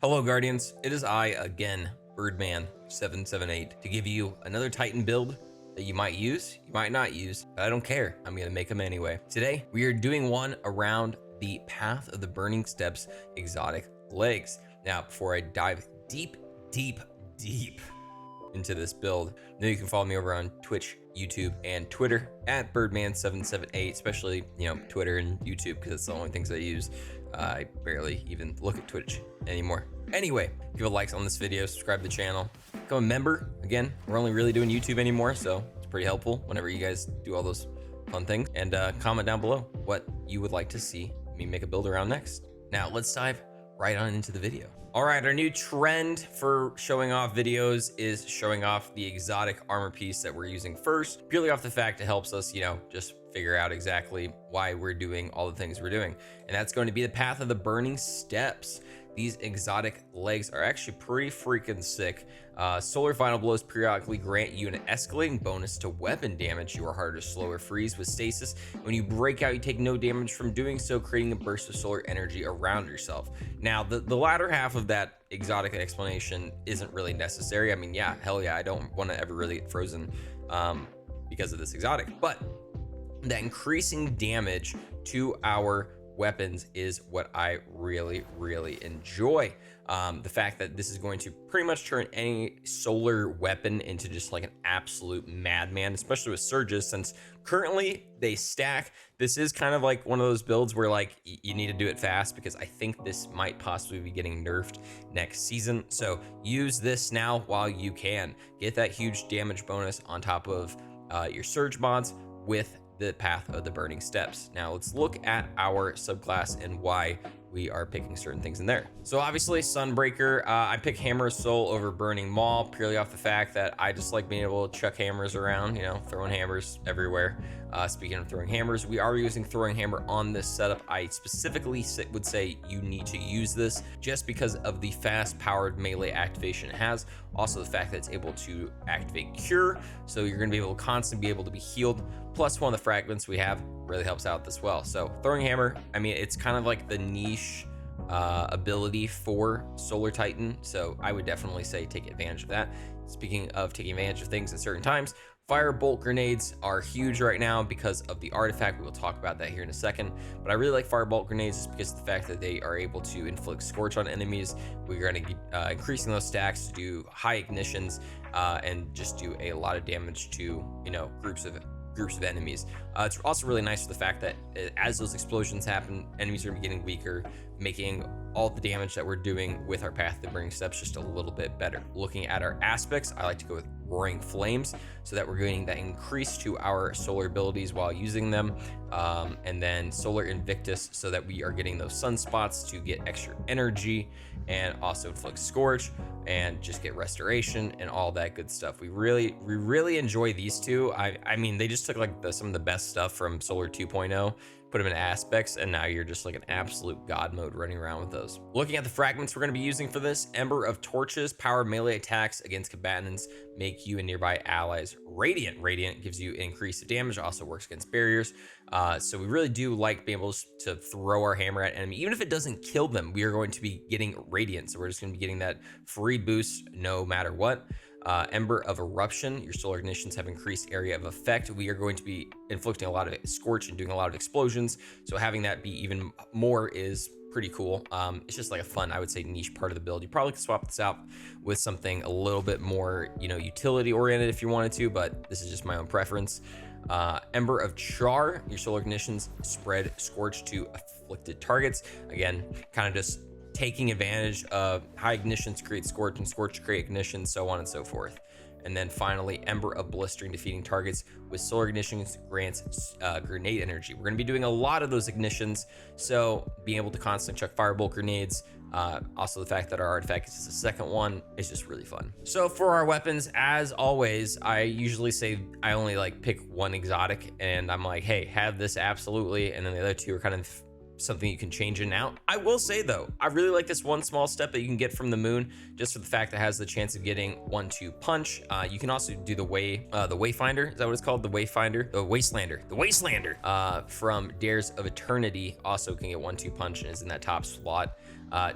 Hello Guardians, it is I again, Birdman778, to give you another Titan build that you might use, you might not use, but I don't care. I'm gonna make them anyway. Today, we are doing one around the Path of the Burning Steps exotic legs. Now, before I dive deep into this build, know you can follow me over on Twitch, YouTube, and Twitter at Birdman778, especially, Twitter and YouTube, because it's the only things I use. I barely even look at Twitch anymore. Anyway, give a like on this video, subscribe to the channel, become a member. Again, we're only really doing YouTube anymore, so it's pretty helpful whenever you guys do all those fun things. And comment down below what you would like to see me make a build around next. Now, let's dive right on into the video. All right, our new trend for showing off videos is showing off the exotic armor piece that we're using first, purely off the fact it helps us, just figure out exactly why we're doing all the things we're doing. And that's going to be the Path of the Burning Steps. These exotic legs are actually pretty freaking sick. Solar final blows periodically grant you an escalating bonus to weapon damage. You are harder to slow or freeze with stasis. When you break out, you take no damage from doing so, creating a burst of solar energy around yourself. Now, the latter half of that exotic explanation isn't really necessary. I mean, yeah, hell yeah, I don't want to ever really get frozen because of this exotic. But that increasing damage to our weapons is what I really enjoy. The fact that this is going to pretty much turn any solar weapon into just like an absolute madman, especially with surges, since currently they stack. This is kind of like one of those builds where like you need to do it fast, because I think this might possibly be getting nerfed next season. So use this now while you can. Get that huge damage bonus on top of your surge mods with the Path of the Burning Steps. Now let's look at our subclass and why we are picking certain things in there. So obviously Sunbreaker, I pick Hammer of Soul over Burning Maul purely off the fact that I just like being able to chuck hammers around, throwing hammers everywhere. Speaking of throwing hammers, we are using Throwing Hammer on this setup. I specifically would say you need to use this just because of the fast powered melee activation it has. Also the fact that it's able to activate Cure, so you're going to be able to constantly be able to be healed. Plus one of the fragments we have really helps out as well. So Throwing Hammer, I mean, it's kind of like the niche ability for Solar Titan, so I would definitely say take advantage of that. Speaking of taking advantage of things at certain times, Firebolt grenades are huge right now because of the artifact. We will talk about that here in a second, but I really like Firebolt grenades just because of the fact that they are able to inflict Scorch on enemies. We're going to be increasing those stacks to do high ignitions and just do a lot of damage to groups of enemies. It's also really nice for the fact that as those explosions happen, enemies are going to be getting weaker, making all the damage that we're doing with our Path of the Burning Steps just a little bit better. Looking at our aspects, I like to go with Roaring Flames so that we're getting that increase to our solar abilities while using them, and then Solar Invictus so that we are getting those sunspots to get extra energy and also inflict Scorch and just get restoration and all that good stuff. We really enjoy these two. I mean, they just took like some of the best stuff from Solar 2.0, put them in aspects, and now you're just like an absolute god mode running around with those. Looking at the fragments we're going to be using for this, Ember of Torches, power melee attacks against combatants, make you and nearby allies radiant. Radiant gives you increased damage, also works against barriers. So we really do like being able to throw our hammer at enemy. Even if it doesn't kill them, we are going to be getting radiant. So we're just going to be getting that free boost no matter what. Ember of Eruption, your solar ignitions have increased area of effect. We are going to be inflicting a lot of Scorch and doing a lot of explosions, so having that be even more is pretty cool. It's just like a fun, I would say, niche part of the build. You probably could swap this out with something a little bit more utility oriented if you wanted to, but this is just my own preference. Ember of Char, your solar ignitions spread Scorch to afflicted targets. Again, kind of just taking advantage of high ignitions create Scorch and Scorch create ignition, so on and so forth. And then finally, Ember of Blistering, defeating targets with solar ignitions grants grenade energy. We're going to be doing a lot of those ignitions, so being able to constantly chuck Firebolt grenades, also the fact that our artifact is the second one, is just really fun. So for our weapons, as always, I usually say I only like pick one exotic, and I'm like, hey, have this absolutely, and then the other two are kind of something you can change in and out. I will say though, I really like this one small step that you can get from the moon, just for the fact that it has the chance of getting 1-2 punch. You can also do the Wayfinder. Is that what it's called? The Wayfinder, the Wastelander from Dares of Eternity also can get 1-2 punch and is in that top slot.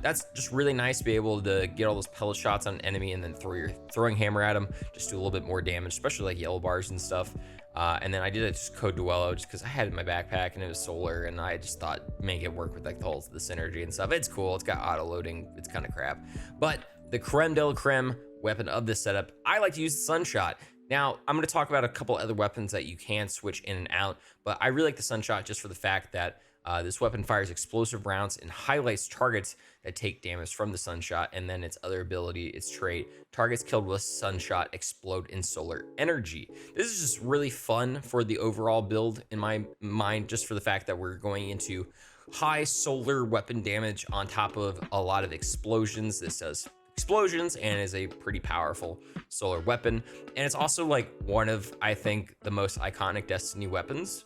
That's just really nice to be able to get all those pellet shots on an enemy and then throw your throwing hammer at them, just do a little bit more damage, especially like yellow bars and stuff. And then I did a just code duello just because I had it in my backpack and it was solar, and I just thought make it work with like the synergy and stuff. It's cool. It's got auto loading. It's kind of crap, but the creme de la creme weapon of this setup, I like to use the Sunshot. Now, I'm going to talk about a couple other weapons that you can switch in and out, but I really like the Sunshot just for the fact that this weapon fires explosive rounds and highlights targets that take damage from the Sunshot, and then its other ability, its trait, targets killed with Sunshot explode in solar energy. This is just really fun for the overall build in my mind, just for the fact that we're going into high solar weapon damage on top of a lot of explosions. This does explosions and is a pretty powerful solar weapon, and it's also like one of, I think, the most iconic Destiny weapons.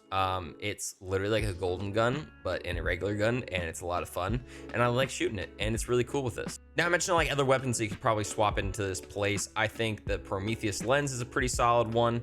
It's literally like a golden gun but in a regular gun, and it's a lot of fun, and I like shooting it, and it's really cool with this. Now, I mentioned like other weapons that you could probably swap into this place. I think the Prometheus lens is a pretty solid one.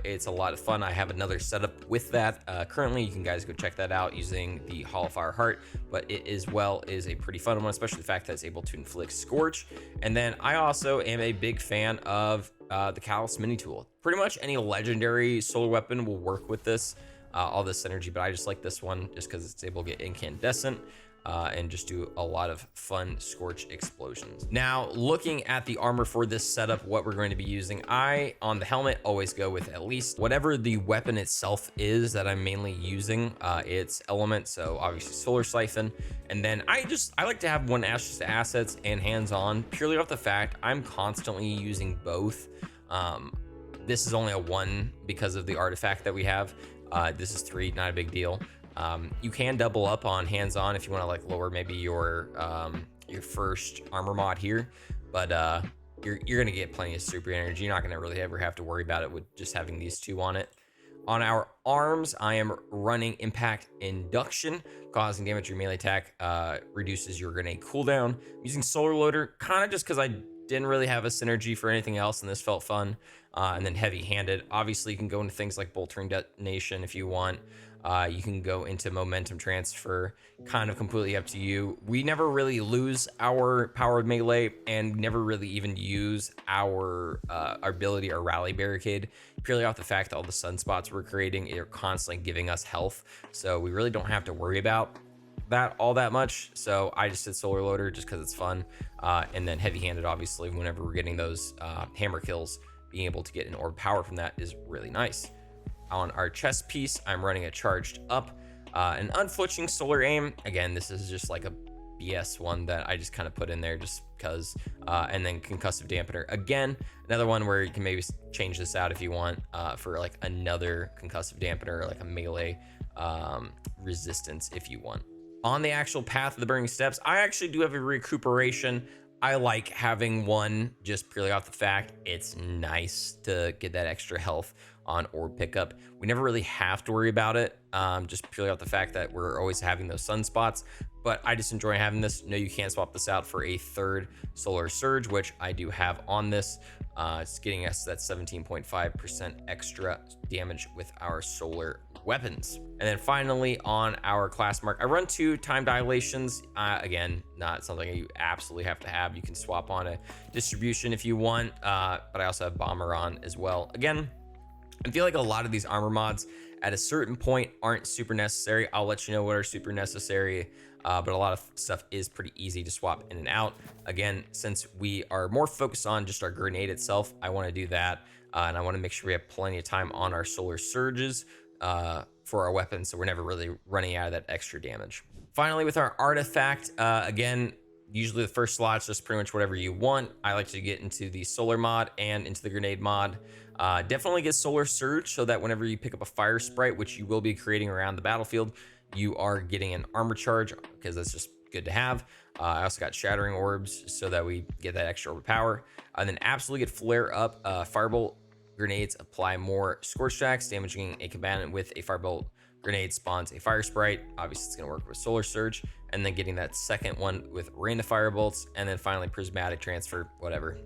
It's a lot of fun. I have another setup with that. Currently, you can guys go check that out using the Hall of Fire Heart, but it as well is a pretty fun one, especially the fact that it's able to inflict Scorch. And then I also am a big fan of the Callus Mini Tool. Pretty much any legendary solar weapon will work with this, all this synergy, but I just like this one just because it's able to get incandescent. And just do a lot of fun Scorch explosions. Now, looking at the armor for this setup, what we're going to be using, on the helmet always go with at least whatever the weapon itself is that I'm mainly using. Its element, so obviously Solar Siphon, and then I like to have one Ashes to Assets and hands-on, purely off the fact I'm constantly using both. This is only a 1 because of the artifact that we have. This is 3, not a big deal. You can double up on hands-on if you want to like lower maybe your first armor mod here, but you're gonna get plenty of super energy. You're not gonna really ever have to worry about it with just having these 2 on it. On our arms, I am running Impact Induction, causing damage to your melee attack, reduces your grenade cooldown. I'm using Solar Loader, kind of just because I didn't really have a synergy for anything else, and this felt fun. And then Heavy Handed. Obviously, you can go into things like Boltering Detonation if you want. You can go into Momentum Transfer, kind of completely up to you. We never really lose our powered melee, and never really even use our ability, our Rally Barricade, purely off the fact that all the sunspots we're creating are constantly giving us health, so we really don't have to worry about that all that much. So I just did Solar Loader just because it's fun, and then Heavy Handed, obviously, whenever we're getting those hammer kills, being able to get an orb power from that is really nice. On our chest piece, I'm running a Charged Up, an Unflinching Solar Aim. Again, this is just like a BS one that I just kind of put in there just because, and then Concussive Dampener. Again, another one where you can maybe change this out if you want, for like another Concussive Dampener, like a melee resistance if you want. On the actual Path of the Burning Steps, I actually do have a recuperation. I like having one just purely off the fact it's nice to get that extra health on orb pickup. We never really have to worry about it, just purely off the fact that we're always having those sunspots, but I just enjoy having this. No, you can't swap this out for a 3rd Solar Surge, which I do have on this. It's getting us that 17.5% extra damage with our solar weapons. And then finally, on our class mark, I run 2 Time Dilations. Again, not something you absolutely have to have. You can swap on a distribution if you want, but I also have Bomber on as well. Again, I feel like a lot of these armor mods at a certain point aren't super necessary. I'll let you know what are super necessary, but a lot of stuff is pretty easy to swap in and out. Again, since we are more focused on just our grenade itself, I want to do that, and I want to make sure we have plenty of time on our Solar Surges for our weapons, so we're never really running out of that extra damage. Finally, with our artifact, again, usually the first slot's just pretty much whatever you want. I like to get into the solar mod and into the grenade mod. Definitely get Solar Surge so that whenever you pick up a fire sprite, which you will be creating around the battlefield, you are getting an armor charge, because that's just good to have. I also got Shattering Orbs so that we get that extra overpower. And then absolutely get Flare Up. Firebolt grenades apply more Scorch stacks, damaging a combatant with a Firebolt grenade spawns a fire sprite. Obviously, it's going to work with solar surge, and then getting that second one with rain of fire bolts, and then finally prismatic transfer, whatever.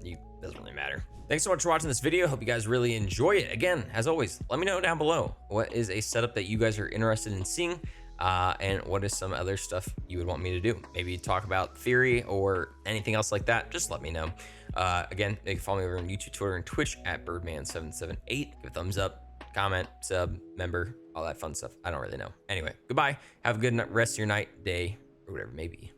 Doesn't really matter. Thanks so much for watching this video. Hope you guys really enjoy it. Again, as always, let me know down below what is a setup that you guys are interested in seeing, and what is some other stuff you would want me to do. Maybe talk about theory or anything else like that. Just let me know. Again, you can follow me over on YouTube, Twitter, and Twitch at Birdman778. Give a thumbs up, comment, sub, member, all that fun stuff. I don't really know. Anyway, goodbye. Have a good rest of your night, day, or whatever it may be.